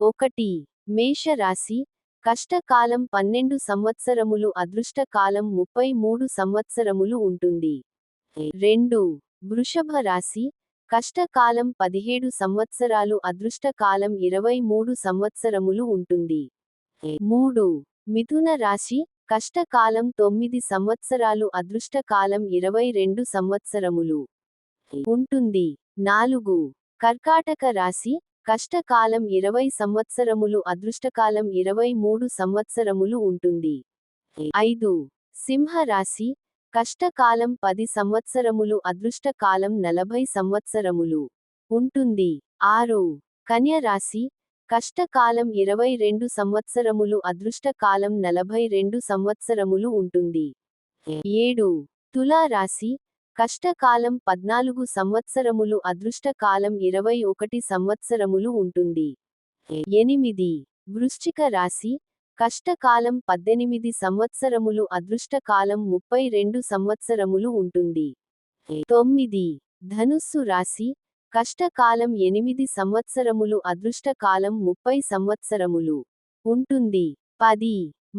ఒకటి. మేషరాశి కష్టకాలం 12 సంవత్సరములు, అదృష్ట కాలం 33 సంవత్సరములు ఉంటుంది. 2. వృషభ రాశి కష్టకాలం 17 సంవత్సరాలు, అదృష్ట కాలం 23 సంవత్సరములు ఉంటుంది. 3. మిథున రాశి కష్టకాలం 9 సంవత్సరాలు, అదృష్ట కాలం 22 సంవత్సరములు ఉంటుంది. 4. కర్కాటక రాశి కష్టకాలం 20 సంవత్సరములు, అదృష్టకాలం 23 సంవత్సరములు ఉంటుంది. 5. సింహ రాశి కష్టకాలం 10 సంవత్సరములు, అదృష్ట కాలం 40 సంవత్సరములు ఉంటుంది. 6. కన్య రాశి కష్టకాలం 22 సంవత్సరములు, అదృష్ట కాలం 42 సంవత్సరములు ఉంటుంది. 7. తులా రాశి కష్టకాలం 14 సంవత్సరములు, అదృష్ట కాలం 21 సంవత్సరములు ఉంటుంది. 8. వృశ్చిక రాశి కష్టకాలం 18 సంవత్సరములు, అదృష్ట కాలం 32 సంవత్సరములు ఉంటుంది. 9. ధనుస్సు రాశి కష్టకాలం 8 సంవత్సరములు, అదృష్ట కాలం 30 సంవత్సరములు ఉంటుంది. 10.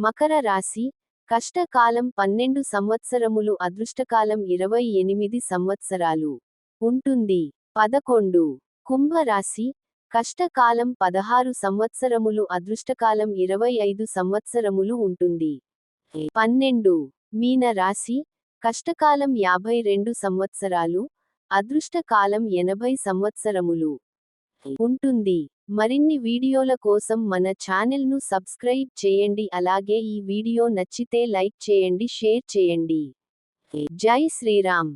మకర రాశి కష్టకాలం 12 సంవత్సరములు, అదృష్టకాలం 28 సంవత్సరాలు ఉంటుంది. 11. కుంభరాశి కష్టకాలం 16 సంవత్సరములు, అదృష్టకాలం 25 సంవత్సరములు ఉంటుంది. 12. మీన రాశి కష్టకాలం 52 సంవత్సరాలు, అదృష్ట కాలం 80 సంవత్సరములు ఉంటుంది. మరిన్ని వీడియోల కోసం మన ఛానెల్ను సబ్స్క్రైబ్ చేయండి. అలాగే ఈ వీడియో నచ్చితే లైక్ చేయండి, షేర్ చేయండి. జై శ్రీరామ్.